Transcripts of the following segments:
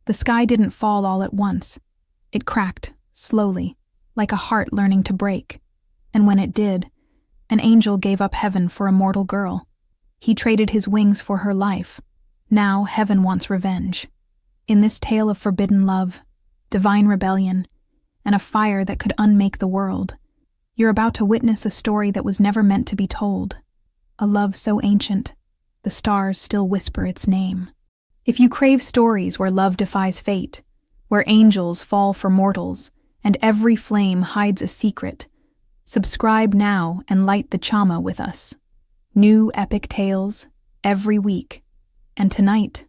The sky didn't fall all at once. It cracked, slowly, like a heart learning to break. And when it did, an angel gave up heaven for a mortal girl. He traded his wings for her life. Now heaven wants revenge. In this tale of forbidden love, divine rebellion, and a fire that could unmake the world, you're about to witness a story that was never meant to be told. A love so ancient, the stars still whisper its name. If you crave stories where love defies fate, where angels fall for mortals, and every flame hides a secret, subscribe now and light the chama with us. New epic tales, every week. And tonight,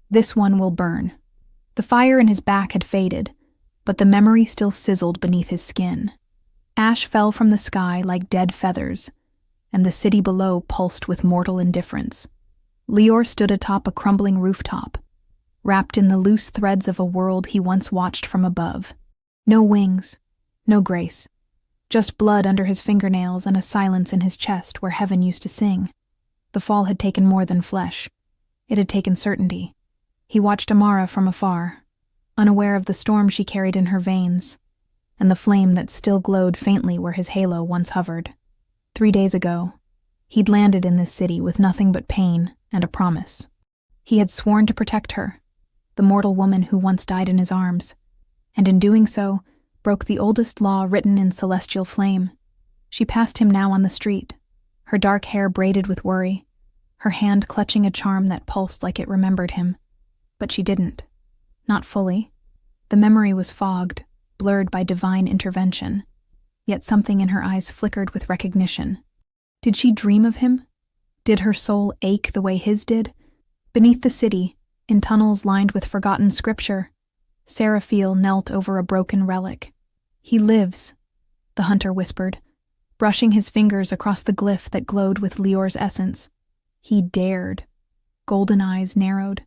this one will burn. The fire in his back had faded, but the memory still sizzled beneath his skin. Ash fell from the sky like dead feathers, and the city below pulsed with mortal indifference. Lior stood atop a crumbling rooftop, wrapped in the loose threads of a world he once watched from above. No wings, no grace, just blood under his fingernails and a silence in his chest where heaven used to sing. The fall had taken more than flesh. It had taken certainty. He watched Amara from afar, unaware of the storm she carried in her veins, and the flame that still glowed faintly where his halo once hovered. 3 days ago, he'd landed in this city with nothing but pain and a promise. He had sworn to protect her, the mortal woman who once died in his arms, and in doing so, broke the oldest law written in celestial flame. She passed him now on the street, her dark hair braided with worry, her hand clutching a charm that pulsed like it remembered him. But she didn't. Not fully. The memory was fogged, blurred by divine intervention, yet something in her eyes flickered with recognition. Did she dream of him? Did her soul ache the way his did? Beneath the city, in tunnels lined with forgotten scripture, Seraphiel knelt over a broken relic. He lives, the hunter whispered, brushing his fingers across the glyph that glowed with Lior's essence. He dared. Golden eyes narrowed.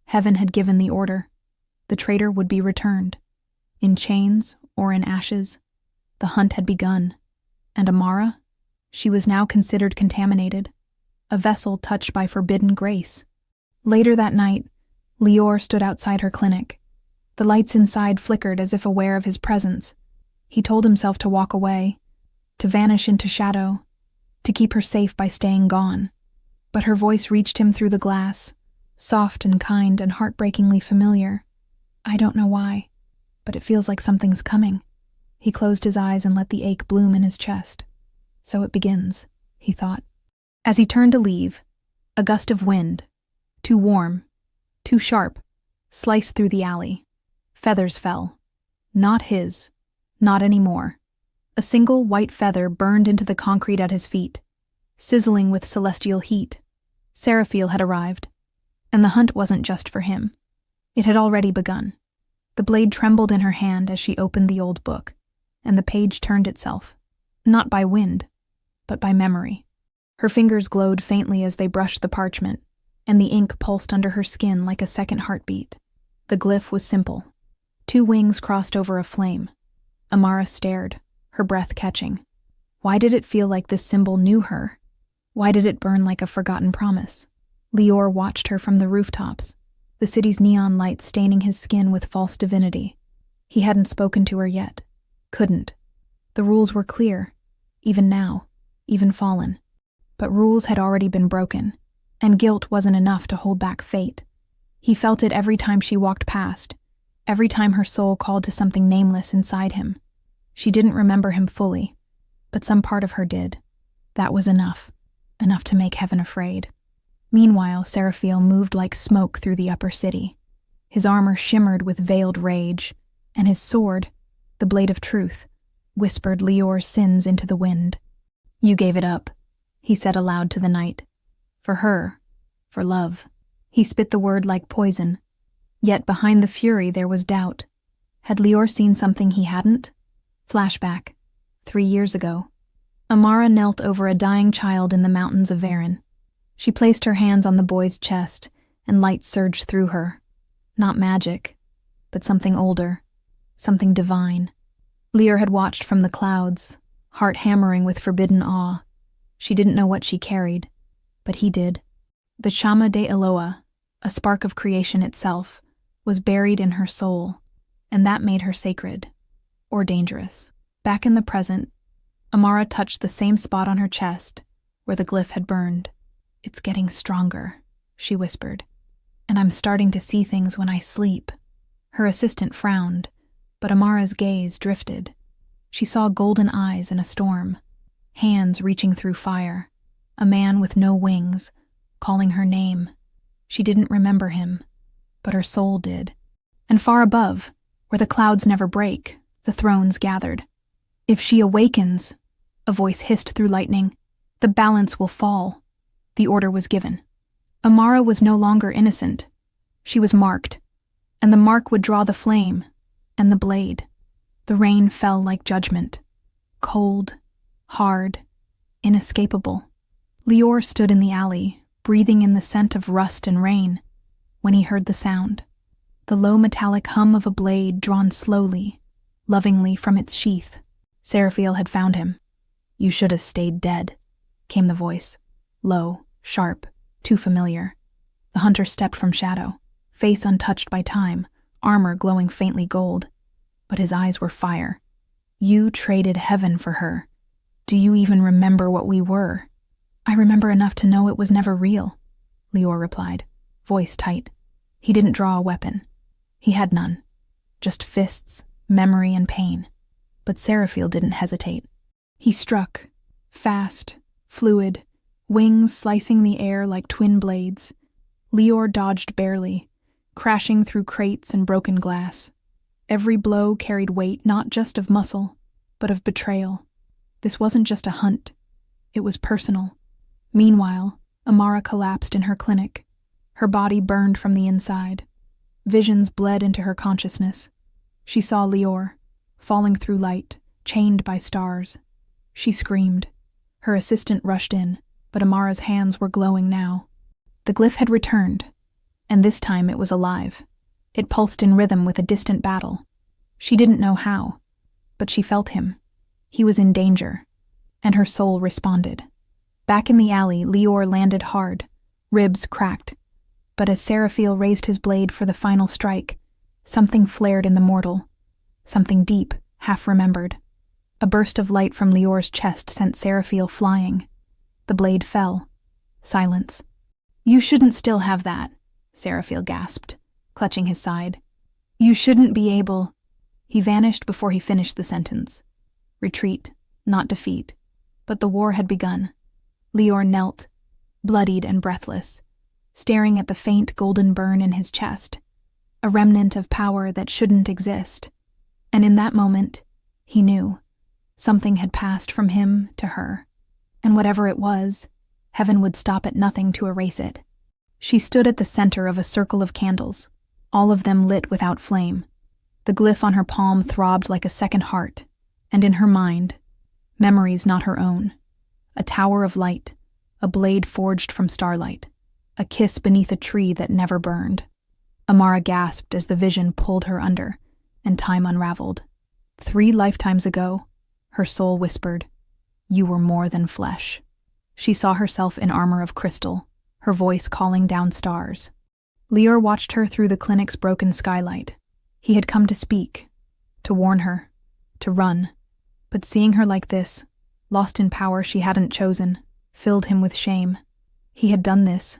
Heaven had given the order. The traitor would be returned. In chains or in ashes, the hunt had begun. And Amara? She was now considered contaminated, a vessel touched by forbidden grace. Later that night, Lior stood outside her clinic. The lights inside flickered as if aware of his presence. He told himself to walk away, to vanish into shadow, to keep her safe by staying gone. But her voice reached him through the glass, soft and kind and heartbreakingly familiar. I don't know why, but it feels like something's coming. He closed his eyes and let the ache bloom in his chest. So it begins, he thought. As he turned to leave, a gust of wind, too warm, too sharp, sliced through the alley. Feathers fell. Not his. Not anymore. A single white feather burned into the concrete at his feet, sizzling with celestial heat. Seraphiel had arrived, and the hunt wasn't just for him. It had already begun. The blade trembled in her hand as she opened the old book, and the page turned itself, not by wind, but by memory. Her fingers glowed faintly as they brushed the parchment, and the ink pulsed under her skin like a second heartbeat. The glyph was simple. 2 wings crossed over a flame. Amara stared, her breath catching. Why did it feel like this symbol knew her? Why did it burn like a forgotten promise? Lior watched her from the rooftops, the city's neon light staining his skin with false divinity. He hadn't spoken to her yet. Couldn't. The rules were clear, even now, even fallen. But rules had already been broken, and guilt wasn't enough to hold back fate. He felt it every time she walked past, every time her soul called to something nameless inside him. She didn't remember him fully, but some part of her did. That was enough to make heaven afraid. Meanwhile, Seraphiel moved like smoke through the upper city. His armor shimmered with veiled rage, and his sword, the blade of truth, whispered Lior's sins into the wind. You gave it up, he said aloud to the night. For her, for love. He spit the word like poison. Yet behind the fury there was doubt. Had Lior seen something he hadn't? Flashback. 3 years ago. Amara knelt over a dying child in the mountains of Varen. She placed her hands on the boy's chest, and light surged through her. Not magic, but something older, something divine. Lior had watched from the clouds, heart hammering with forbidden awe. She didn't know what she carried, but he did. The Chama de Eloa, a spark of creation itself, was buried in her soul, and that made her sacred, or dangerous. Back in the present, Amara touched the same spot on her chest where the glyph had burned. "It's getting stronger," she whispered, "and I'm starting to see things when I sleep." Her assistant frowned, but Amara's gaze drifted. She saw golden eyes in a storm, hands reaching through fire, a man with no wings, calling her name. She didn't remember him, but her soul did. And far above, where the clouds never break, the thrones gathered. "If she awakens," a voice hissed through lightning, "the balance will fall." The order was given. Amara was no longer innocent. She was marked, and the mark would draw the flame and the blade. The rain fell like judgment, cold, hard, inescapable. Lior stood in the alley, breathing in the scent of rust and rain, when he heard the sound. The low metallic hum of a blade drawn slowly, lovingly from its sheath. Seraphiel had found him. "You should have stayed dead," came the voice, low, sharp, too familiar. The hunter stepped from shadow, face untouched by time, armor glowing faintly gold. But his eyes were fire. "You traded heaven for her. Do you even remember what we were?" "I remember enough to know it was never real," Lior replied, voice tight. He didn't draw a weapon. He had none. Just fists, memory, and pain. But Seraphiel didn't hesitate. He struck, fast, fluid, wings slicing the air like twin blades. Lior dodged barely, crashing through crates and broken glass. Every blow carried weight not just of muscle, but of betrayal. This wasn't just a hunt. It was personal. Meanwhile, Amara collapsed in her clinic. Her body burned from the inside. Visions bled into her consciousness. She saw Lior, falling through light, chained by stars. She screamed. Her assistant rushed in, but Amara's hands were glowing now. The glyph had returned, and this time it was alive. It pulsed in rhythm with a distant battle. She didn't know how, but she felt him. He was in danger, and her soul responded. Back in the alley, Lior landed hard, ribs cracked. But as Seraphiel raised his blade for the final strike, something flared in the mortal. Something deep, half-remembered. A burst of light from Lior's chest sent Seraphiel flying. The blade fell. Silence. "You shouldn't still have that," Seraphiel gasped, clutching his side. "You shouldn't be able—" He vanished before he finished the sentence. Retreat, not defeat. But the war had begun. Lior knelt, bloodied and breathless, staring at the faint golden burn in his chest, a remnant of power that shouldn't exist. And in that moment, he knew. Something had passed from him to her. And whatever it was, heaven would stop at nothing to erase it. She stood at the center of a circle of candles, all of them lit without flame. The glyph on her palm throbbed like a second heart, and in her mind, memories not her own. A tower of light, a blade forged from starlight, a kiss beneath a tree that never burned. Amara gasped as the vision pulled her under, and time unraveled. 3 lifetimes ago, her soul whispered, "You were more than flesh." She saw herself in armor of crystal, her voice calling down stars. Lior watched her through the clinic's broken skylight. He had come to speak, to warn her, to run. But seeing her like this, lost in power she hadn't chosen, filled him with shame. He had done this.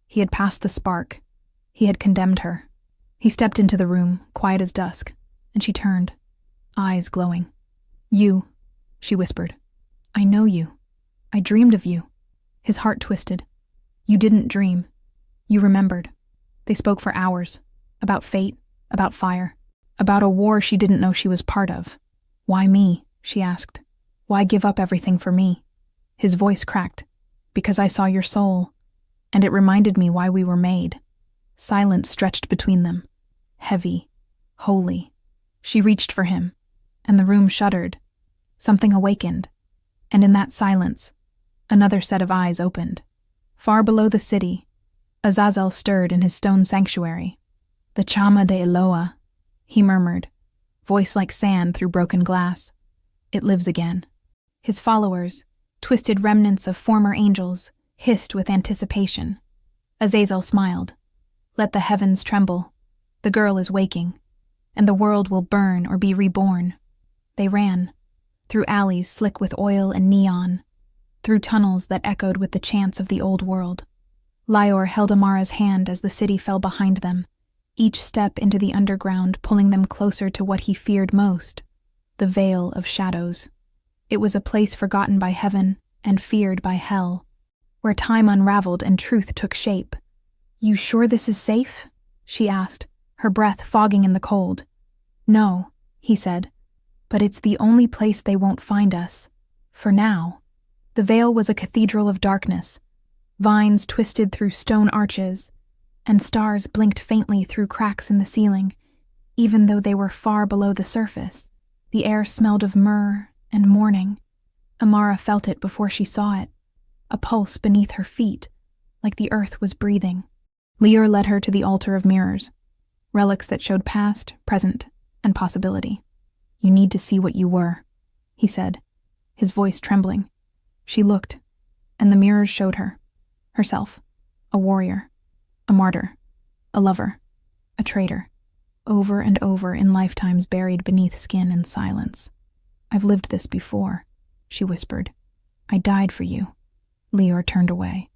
He had passed the spark. He had condemned her. He stepped into the room, quiet as dusk, and she turned, eyes glowing. "You," she whispered. "I know you. I dreamed of you." His heart twisted. "You didn't dream. You remembered." They spoke for hours, about fate, about fire, about a war she didn't know she was part of. "Why me?" she asked. "Why give up everything for me?" His voice cracked. "Because I saw your soul, and it reminded me why we were made." Silence stretched between them, heavy, holy. She reached for him, and the room shuddered. Something awakened, and in that silence, another set of eyes opened. Far below the city, Azazel stirred in his stone sanctuary. "The Chama de Eloa," he murmured, voice like sand through broken glass. "It lives again." His followers, twisted remnants of former angels, hissed with anticipation. Azazel smiled. "Let the heavens tremble. The girl is waking, and the world will burn or be reborn. They ran, through alleys slick with oil and neon, through tunnels that echoed with the chants of the old world. Lior held Amara's hand as the city fell behind them, each step into the underground pulling them closer to what he feared most, the Veil of Shadows. It was a place forgotten by heaven and feared by hell, where time unraveled and truth took shape. "You sure this is safe?" she asked, her breath fogging in the cold. "No," he said, "but it's the only place they won't find us. For now." The veil was a cathedral of darkness. Vines twisted through stone arches, and stars blinked faintly through cracks in the ceiling. Even though they were far below the surface, the air smelled of myrrh and mourning. Amara felt it before she saw it, a pulse beneath her feet, like the earth was breathing. Lior led her to the altar of mirrors, relics that showed past, present, and possibility. "You need to see what you were," he said, his voice trembling. She looked, and the mirrors showed her, herself, a warrior, a martyr, a lover, a traitor, over and over in lifetimes buried beneath skin and silence. "I've lived this before," she whispered. "I died for you." Lior turned away.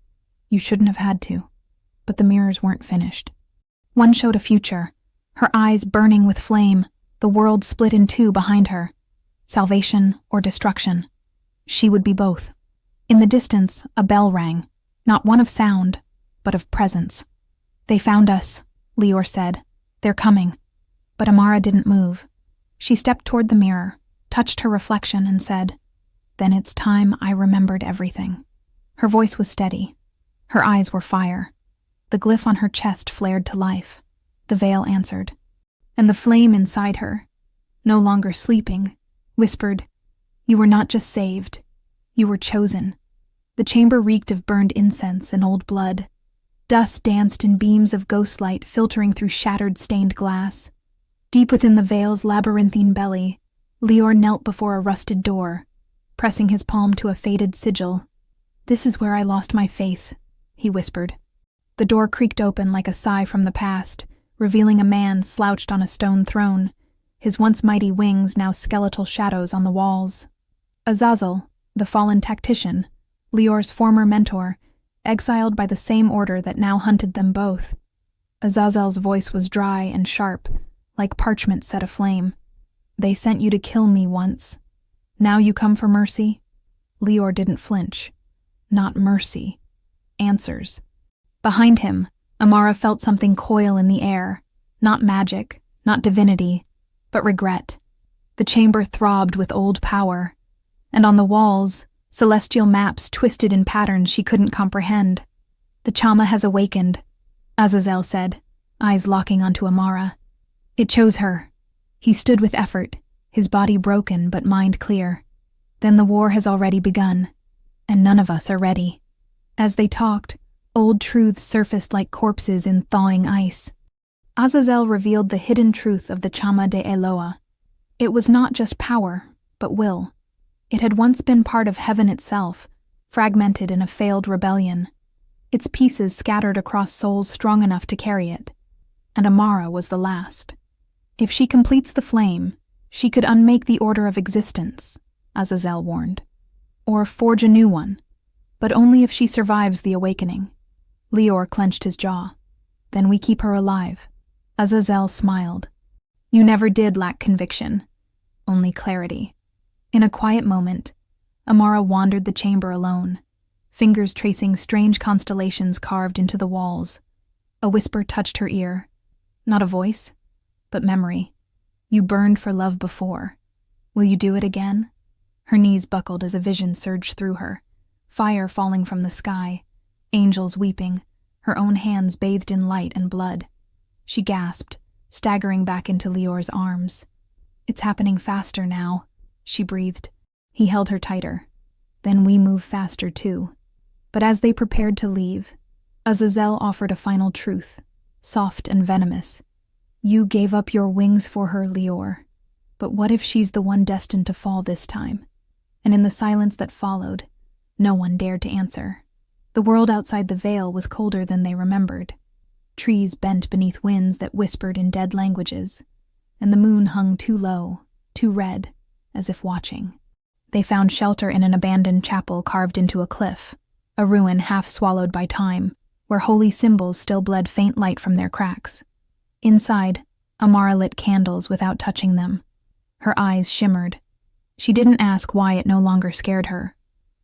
"You shouldn't have had to." But the mirrors weren't finished. One showed a future, her eyes burning with flame, the world split in two behind her. Salvation or destruction. She would be both. In the distance, a bell rang, not one of sound, but of presence. "They found us," Lior said. "They're coming." But Amara didn't move. She stepped toward the mirror, touched her reflection, and said, "Then it's time I remembered everything." Her voice was steady. Her eyes were fire. The glyph on her chest flared to life. The veil answered. And the flame inside her, no longer sleeping, whispered, "You were not just saved. You were chosen." The chamber reeked of burned incense and old blood. Dust danced in beams of ghostlight filtering through shattered stained glass. Deep within the veil's labyrinthine belly, Lior knelt before a rusted door, pressing his palm to a faded sigil. "This is where I lost my faith," he whispered. The door creaked open like a sigh from the past, revealing a man slouched on a stone throne, his once mighty wings now skeletal shadows on the walls. Azazel, the fallen tactician, Lior's former mentor, exiled by the same order that now hunted them both. Azazel's voice was dry and sharp, like parchment set aflame. "They sent you to kill me once. Now you come for mercy?" Lior didn't flinch. Not mercy. Answers. Behind him, Amara felt something coil in the air. Not magic, not divinity, but regret. The chamber throbbed with old power, and on the walls, celestial maps twisted in patterns she couldn't comprehend. "The Chama has awakened," Azazel said, eyes locking onto Amara. "It chose her." He stood with effort, his body broken but mind clear. "Then the war has already begun, and none of us are ready." As they talked, old truths surfaced like corpses in thawing ice. Azazel revealed the hidden truth of the Chama de Eloa. It was not just power, but will. It had once been part of heaven itself, fragmented in a failed rebellion. Its pieces scattered across souls strong enough to carry it. And Amara was the last. If she completes the flame, she could unmake the order of existence, Azazel warned. Or forge a new one, but only if she survives the awakening. Lior clenched his jaw. "Then we keep her alive." Azazel smiled. "You never did lack conviction, only clarity." In a quiet moment, Amara wandered the chamber alone, fingers tracing strange constellations carved into the walls. A whisper touched her ear. Not a voice, but memory. "You burned for love before. Will you do it again?" Her knees buckled as a vision surged through her. Fire falling from the sky, angels weeping, her own hands bathed in light and blood. She gasped, staggering back into Lior's arms. "It's happening faster now," she breathed. He held her tighter. "Then we move faster too." But as they prepared to leave, Azazel offered a final truth, soft and venomous. "You gave up your wings for her, Lior. But what if she's the one destined to fall this time?" And in the silence that followed, no one dared to answer. The world outside the veil was colder than they remembered. Trees bent beneath winds that whispered in dead languages, and the moon hung too low, too red, as if watching. They found shelter in an abandoned chapel carved into a cliff, a ruin half swallowed by time, where holy symbols still bled faint light from their cracks. Inside, Amara lit candles without touching them. Her eyes shimmered. She didn't ask why it no longer scared her.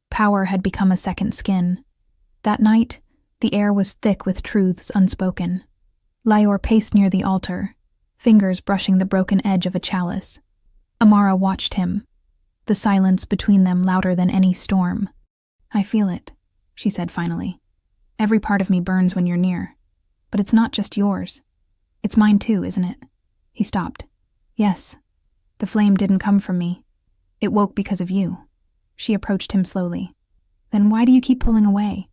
Power had become a second skin. That night, the air was thick with truths unspoken. Lior paced near the altar, fingers brushing the broken edge of a chalice. Amara watched him, the silence between them louder than any storm. "I feel it," she said finally. "Every part of me burns when you're near. But it's not just yours. It's mine too, isn't it?" He stopped. "Yes. The flame didn't come from me. It woke because of you." She approached him slowly. "Then why do you keep pulling away?"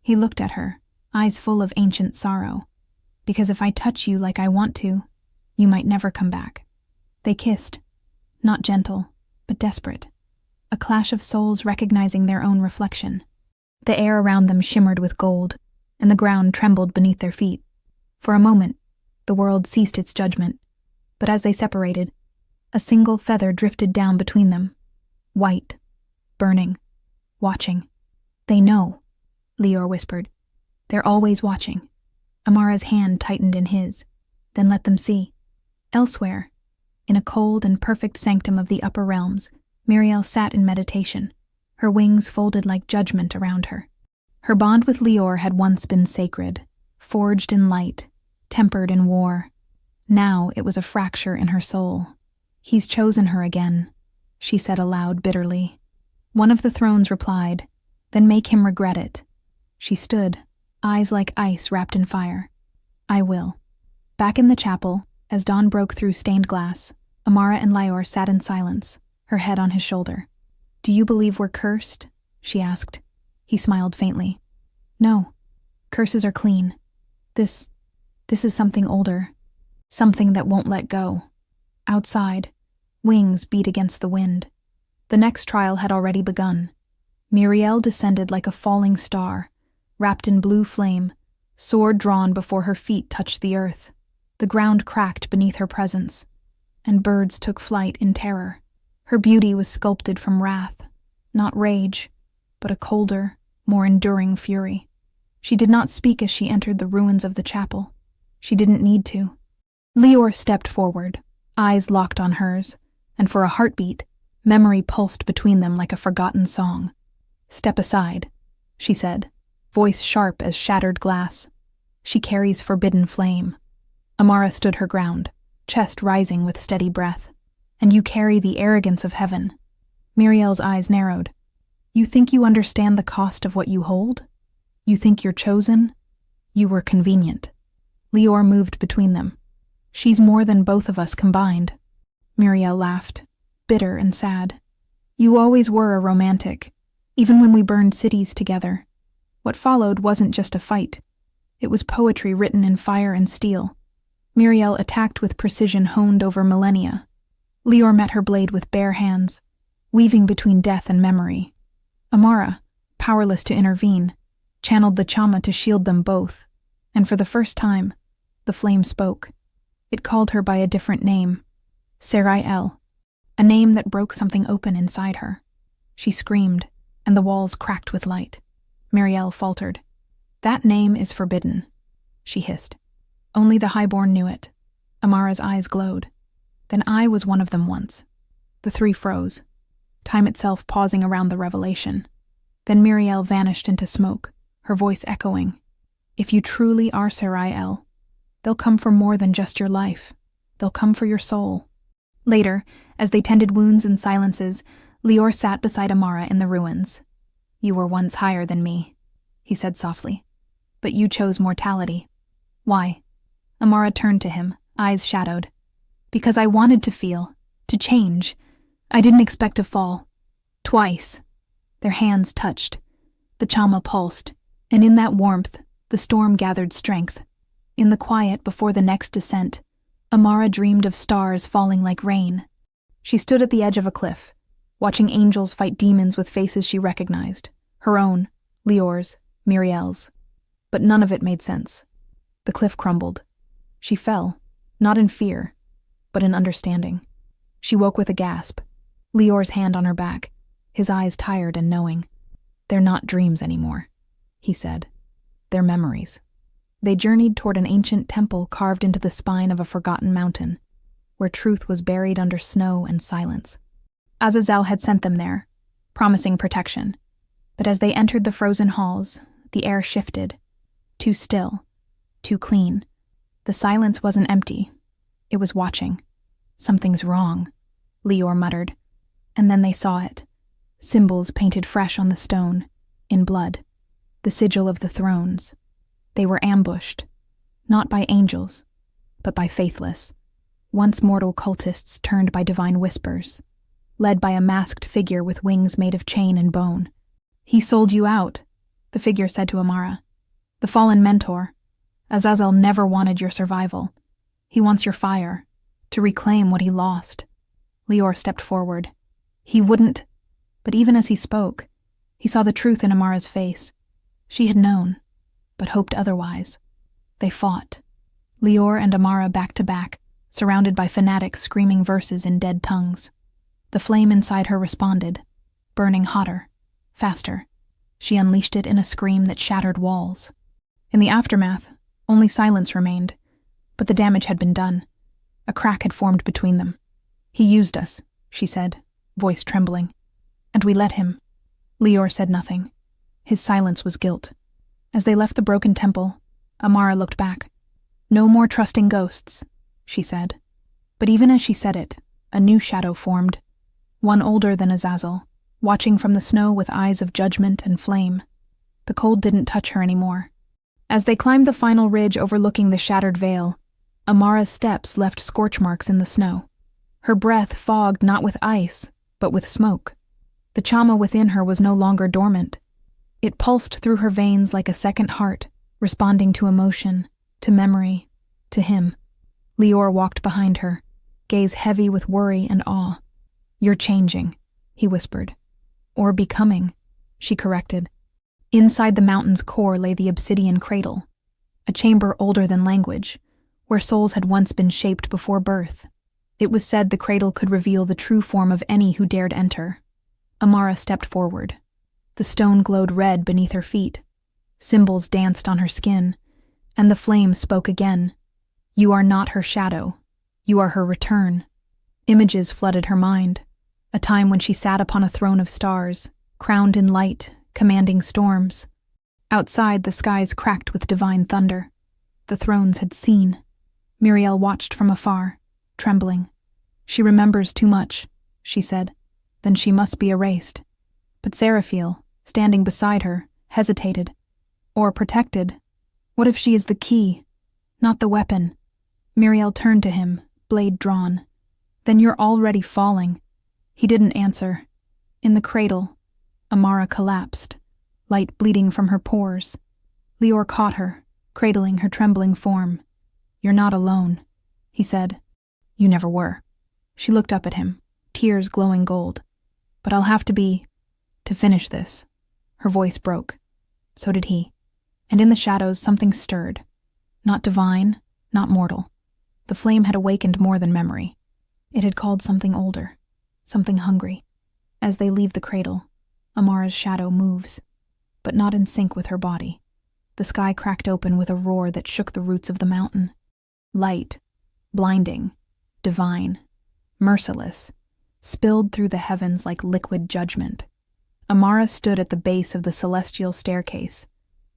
He looked at her, eyes full of ancient sorrow. "Because if I touch you like I want to, you might never come back." They kissed, not gentle, but desperate. A clash of souls recognizing their own reflection. The air around them shimmered with gold, and the ground trembled beneath their feet. For a moment, the world ceased its judgment, but as they separated, a single feather drifted down between them. White, burning, watching. "They know," Lior whispered. "They're always watching." Amara's hand tightened in his. "Then let them see." Elsewhere, in a cold and perfect sanctum of the upper realms, Miriel sat in meditation, her wings folded like judgment around her. Her bond with Lior had once been sacred, forged in light, tempered in war. Now it was a fracture in her soul. "He's chosen her again," she said aloud bitterly. One of the thrones replied, "Then make him regret it." She stood, eyes like ice wrapped in fire. "I will." Back in the chapel, as dawn broke through stained glass, Amara and Lior sat in silence, her head on his shoulder. "Do you believe we're cursed?" she asked. He smiled faintly. "No. Curses are clean. This is something older. Something that won't let go." Outside, wings beat against the wind. The next trial had already begun. Miriel descended like a falling star, wrapped in blue flame, sword drawn before her feet touched the earth. The ground cracked beneath her presence, and birds took flight in terror. Her beauty was sculpted from wrath, not rage, but a colder, more enduring fury. She did not speak as she entered the ruins of the chapel. She didn't need to. Lior stepped forward, eyes locked on hers, and for a heartbeat, memory pulsed between them like a forgotten song. "Step aside," she said, voice sharp as shattered glass. "She carries forbidden flame." Amara stood her ground, chest rising with steady breath. "And you carry the arrogance of heaven." Miriel's eyes narrowed. "You think you understand the cost of what you hold? You think you're chosen? You were convenient." Lior moved between them. "She's more than both of us combined." Miriel laughed, bitter and sad. "You always were a romantic, even when we burned cities together. What followed wasn't just a fight. It was poetry written in fire and steel." Miriel attacked with precision honed over millennia. Lior met her blade with bare hands, weaving between death and memory. Amara, powerless to intervene, channeled the chama to shield them both, and for the first time, the flame spoke. It called her by a different name, Sarai-El, a name that broke something open inside her. She screamed, and the walls cracked with light. Miriel faltered. "That name is forbidden," she hissed. "Only the highborn knew it." Amara's eyes glowed. "Then I was one of them once." The three froze, time itself pausing around the revelation. Then Miriel vanished into smoke, her voice echoing. "If you truly are Sarai-El, they'll come for more than just your life. They'll come for your soul." Later, as they tended wounds and silences, Lior sat beside Amara in the ruins. "You were once higher than me," he said softly. "But you chose mortality." "Why?" Amara turned to him, eyes shadowed. "Because I wanted to feel, to change. I didn't expect to fall. Twice." Their hands touched. The chama pulsed, and in that warmth, the storm gathered strength. In the quiet before the next descent, Amara dreamed of stars falling like rain. She stood at the edge of a cliff, watching angels fight demons with faces she recognized, her own, Lior's, Miriel's. But none of it made sense. The cliff crumbled. She fell, not in fear, but in understanding. She woke with a gasp, Lior's hand on her back, his eyes tired and knowing. "They're not dreams anymore," he said. "They're memories." They journeyed toward an ancient temple carved into the spine of a forgotten mountain, where truth was buried under snow and silence. Azazel had sent them there, promising protection. But as they entered the frozen halls, the air shifted. Too still, too clean. The silence wasn't empty. It was watching. "Something's wrong," Lior muttered. And then they saw it. Symbols painted fresh on the stone, in blood. The sigil of the thrones. They were ambushed, not by angels, but by faithless, once mortal cultists turned by divine whispers, led by a masked figure with wings made of chain and bone. "He sold you out," the figure said to Amara. "The fallen mentor. Azazel never wanted your survival. He wants your fire, to reclaim what he lost." Lior stepped forward. He wouldn't, but even as he spoke, he saw the truth in Amara's face. She had known, but hoped otherwise. They fought. Lior and Amara back to back, surrounded by fanatics screaming verses in dead tongues. The flame inside her responded, burning hotter, faster. She unleashed it in a scream that shattered walls. In the aftermath, only silence remained, but the damage had been done. A crack had formed between them. "He used us," she said, voice trembling. "And we let him." Lior said nothing. His silence was guilt. As they left the broken temple, Amara looked back. "No more trusting ghosts," she said. But even as she said it, a new shadow formed, one older than Azazel, watching from the snow with eyes of judgment and flame. The cold didn't touch her anymore. As they climbed the final ridge overlooking the shattered veil, Amara's steps left scorch marks in the snow. Her breath fogged not with ice, but with smoke. The chama within her was no longer dormant. It pulsed through her veins like a second heart, responding to emotion, to memory, to him. Lior walked behind her, gaze heavy with worry and awe. "You're changing," he whispered. "Or becoming," she corrected. Inside the mountain's core lay the obsidian cradle, a chamber older than language, where souls had once been shaped before birth. It was said the cradle could reveal the true form of any who dared enter. Amara stepped forward. The stone glowed red beneath her feet. Symbols danced on her skin, and the flame spoke again. "You are not her shadow. You are her return." Images flooded her mind, a time when she sat upon a throne of stars, crowned in light, commanding storms. Outside, the skies cracked with divine thunder. The thrones had seen. Muriel watched from afar, trembling. "She remembers too much," she said. "Then she must be erased." But Seraphiel, standing beside her, hesitated. Or protected. What if she is the key, not the weapon? Muriel turned to him, blade drawn. "Then you're already falling." He didn't answer. In the cradle, Amara collapsed, light bleeding from her pores. Lior caught her, cradling her trembling form. "You're not alone," he said. "You never were." She looked up at him, tears glowing gold. "But I'll have to be, to finish this." Her voice broke. So did he. And in the shadows something stirred. Not divine, not mortal. The flame had awakened more than memory. It had called something older, something hungry. As they leave the cradle, Amara's shadow moves, but not in sync with her body. The sky cracked open with a roar that shook the roots of the mountain. Light, blinding, divine, merciless, spilled through the heavens like liquid judgment. Amara stood at the base of the celestial staircase,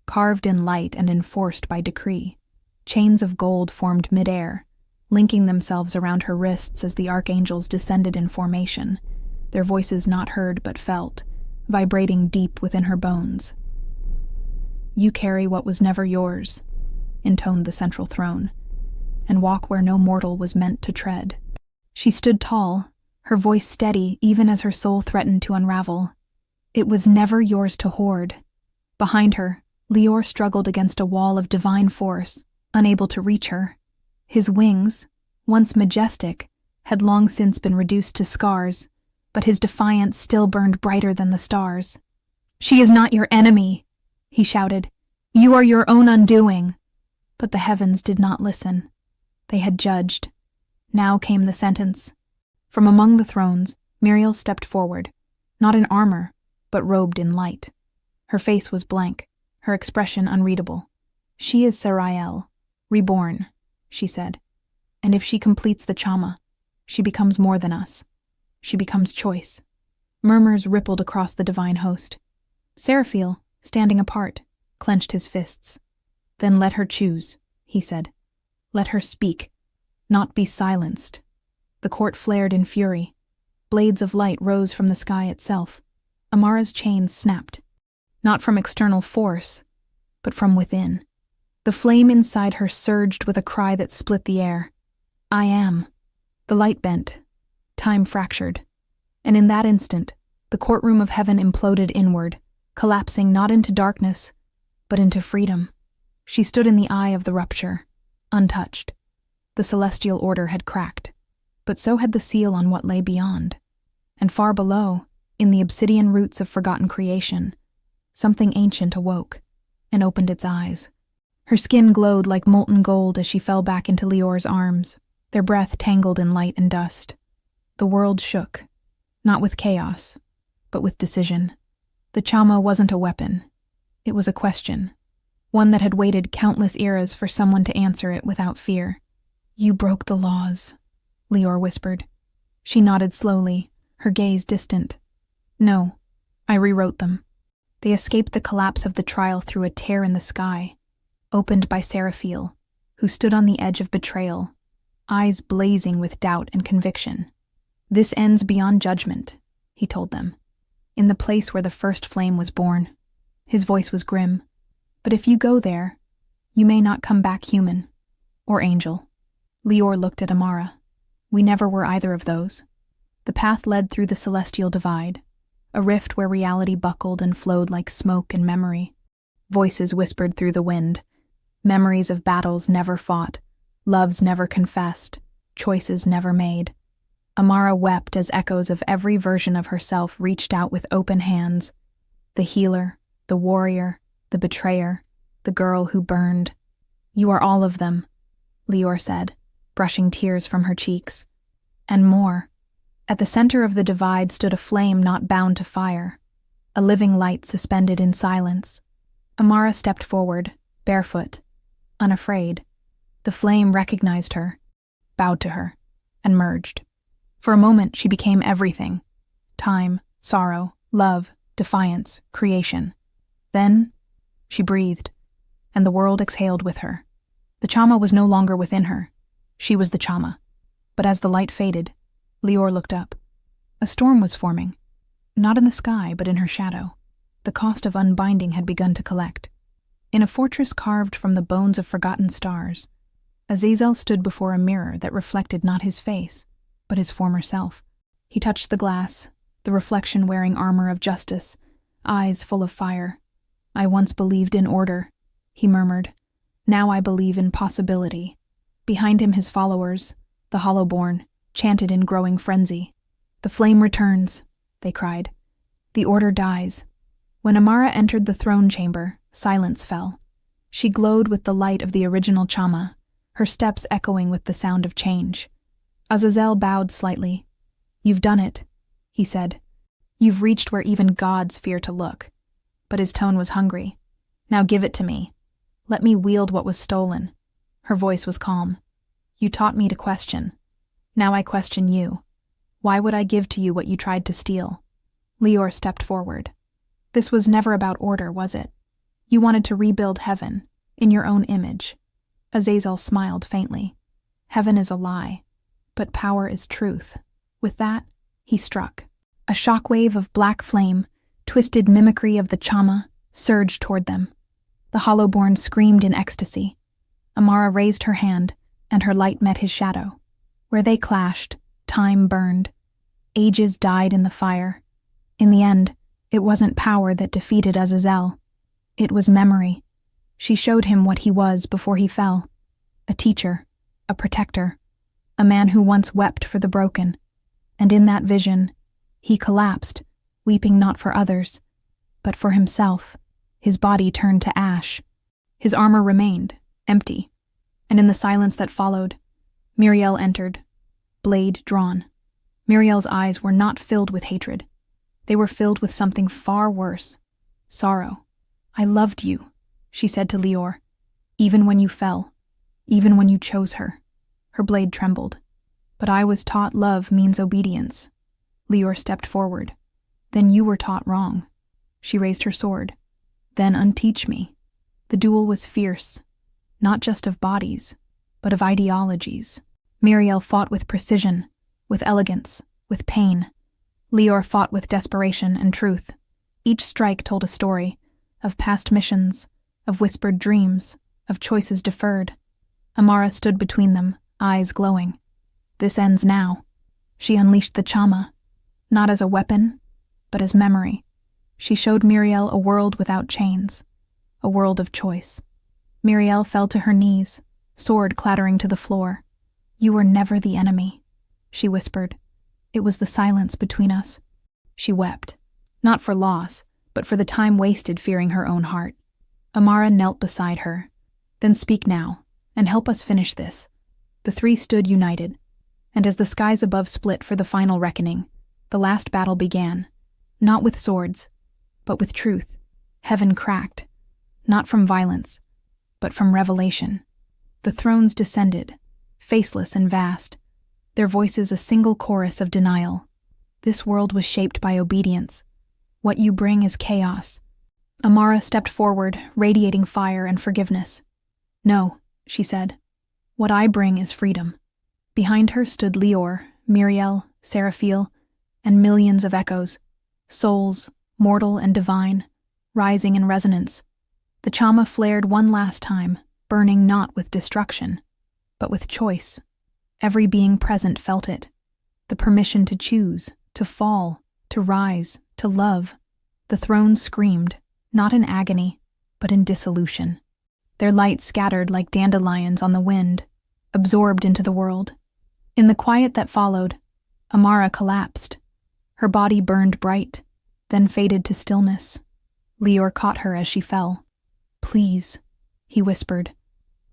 carved in light and enforced by decree. Chains of gold formed midair, linking themselves around her wrists as the archangels descended in formation, their voices not heard but felt, vibrating deep within her bones. "You carry what was never yours," intoned the central throne, "and walk where no mortal was meant to tread." She stood tall, her voice steady even as her soul threatened to unravel. "It was never yours to hoard." Behind her, Lior struggled against a wall of divine force, unable to reach her. His wings, once majestic, had long since been reduced to scars, but his defiance still burned brighter than the stars. "She is not your enemy," he shouted. "You are your own undoing." But the heavens did not listen. They had judged. Now came the sentence. From among the thrones, Muriel stepped forward, not in armor, but robed in light. Her face was blank, her expression unreadable. "She is Sarael, reborn," she said. "And if she completes the Chama, she becomes more than us. She becomes choice." Murmurs rippled across the divine host. Seraphiel, standing apart, clenched his fists. "Then let her choose," he said. "Let her speak, not be silenced." The court flared in fury. Blades of light rose from the sky itself. Amara's chains snapped, not from external force, but from within. The flame inside her surged with a cry that split the air. "I am." The light bent. Time fractured. And in that instant, the courtroom of heaven imploded inward, collapsing not into darkness, but into freedom. She stood in the eye of the rupture, untouched. The celestial order had cracked, but so had the seal on what lay beyond. And far below, in the obsidian roots of forgotten creation, something ancient awoke and opened its eyes. Her skin glowed like molten gold as she fell back into Lior's arms, their breath tangled in light and dust. The world shook, not with chaos, but with decision. The Chama wasn't a weapon. It was a question, one that had waited countless eras for someone to answer it without fear. "You broke the laws," Lior whispered. She nodded slowly, her gaze distant. "No, I rewrote them." They escaped the collapse of the trial through a tear in the sky, opened by Seraphiel, who stood on the edge of betrayal, eyes blazing with doubt and conviction. "This ends beyond judgment," he told them, "in the place where the first flame was born." His voice was grim. "But if you go there, you may not come back human, or angel." Lior looked at Amara. "We never were either of those." The path led through the celestial divide, a rift where reality buckled and flowed like smoke and memory. Voices whispered through the wind, memories of battles never fought, loves never confessed, choices never made. Amara wept as echoes of every version of herself reached out with open hands. The healer, the warrior, the betrayer, the girl who burned. "You are all of them," Lior said, brushing tears from her cheeks. And more. At the center of the divide stood a flame not bound to fire, a living light suspended in silence. Amara stepped forward, barefoot, unafraid. The flame recognized her, bowed to her, and merged. For a moment she became everything: time, sorrow, love, defiance, creation. Then she breathed, and the world exhaled with her. The Chama was no longer within her. She was the Chama. But as the light faded, Lior looked up. A storm was forming, not in the sky, but in her shadow. The cost of unbinding had begun to collect. In a fortress carved from the bones of forgotten stars, Azazel stood before a mirror that reflected not his face, but his former self. He touched the glass, the reflection wearing armor of justice, eyes full of fire. "I once believed in order," he murmured. "Now I believe in possibility." Behind him his followers, the Hollowborn, chanted in growing frenzy. "The flame returns," they cried. "The order dies." When Amara entered the throne chamber, silence fell. She glowed with the light of the original Chama, her steps echoing with the sound of change. Azazel bowed slightly. "You've done it," he said. "You've reached where even gods fear to look." But his tone was hungry. "Now give it to me. Let me wield what was stolen." Her voice was calm. "You taught me to question. Now I question you. Why would I give to you what you tried to steal?" Lior stepped forward. "This was never about order, was it? You wanted to rebuild heaven, in your own image." Azazel smiled faintly. "Heaven is a lie, but power is truth." With that, he struck. A shockwave of black flame, twisted mimicry of the Chama, surged toward them. The Hollowborn screamed in ecstasy. Amara raised her hand, and her light met his shadow. Where they clashed, time burned. Ages died in the fire. In the end, it wasn't power that defeated Azazel. It was memory. She showed him what he was before he fell. A teacher, a protector, a man who once wept for the broken. And in that vision, he collapsed, weeping not for others, but for himself. His body turned to ash. His armor remained, empty, And in the silence that followed, Muriel entered, blade drawn. Muriel's eyes were not filled with hatred. They were filled with something far worse, sorrow. "I loved you," she said to Lior, "even when you fell, even when you chose her." Her blade trembled. "But I was taught love means obedience." Lior stepped forward. "Then you were taught wrong." She raised her sword. "Then unteach me." The duel was fierce, not just of bodies, but of ideologies. Muriel fought with precision, with elegance, with pain. Lior fought with desperation and truth. Each strike told a story, of past missions, of whispered dreams, of choices deferred. Amara stood between them, eyes glowing. "This ends now." She unleashed the chama, not as a weapon, but as memory. She showed Muriel a world without chains, a world of choice. Muriel fell to her knees, sword clattering to the floor. "You were never the enemy," she whispered. "It was the silence between us." She wept, not for loss, but for the time wasted fearing her own heart. Amara knelt beside her. "Then speak now, and help us finish this." The three stood united, and as the skies above split for the final reckoning, the last battle began, not with swords, but with truth. Heaven cracked, not from violence, but from revelation. The thrones descended, faceless and vast, their voices a single chorus of denial. "This world was shaped by obedience. What you bring is chaos." Amara stepped forward, radiating fire and forgiveness. "No," she said. "What I bring is freedom." Behind her stood Lior, Muriel, Seraphil, and millions of echoes, souls, mortal and divine, rising in resonance. The chama flared one last time, burning not with destruction, but with choice. Every being present felt it. The permission to choose, to fall, to rise, to love. The throne screamed, not in agony, but in dissolution. Their light scattered like dandelions on the wind, absorbed into the world. In the quiet that followed, Amara collapsed. Her body burned bright, then faded to stillness. Lior caught her as she fell. "Please," he whispered,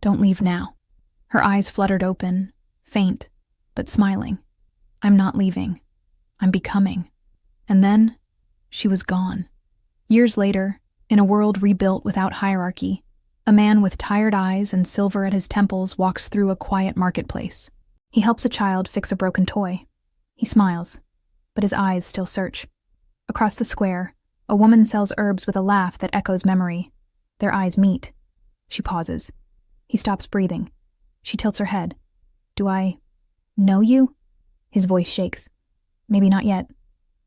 "don't leave now." Her eyes fluttered open, faint, but smiling. "I'm not leaving. I'm becoming." And then, she was gone. Years later, in a world rebuilt without hierarchy, a man with tired eyes and silver at his temples walks through a quiet marketplace. He helps a child fix a broken toy. He smiles, but his eyes still search. Across the square, a woman sells herbs with a laugh that echoes memory. Their eyes meet. She pauses. He stops breathing. She tilts her head. "Do I know you?" His voice shakes. "Maybe not yet."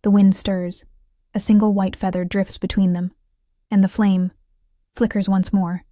The wind stirs. A single white feather drifts between them, and the flame flickers once more.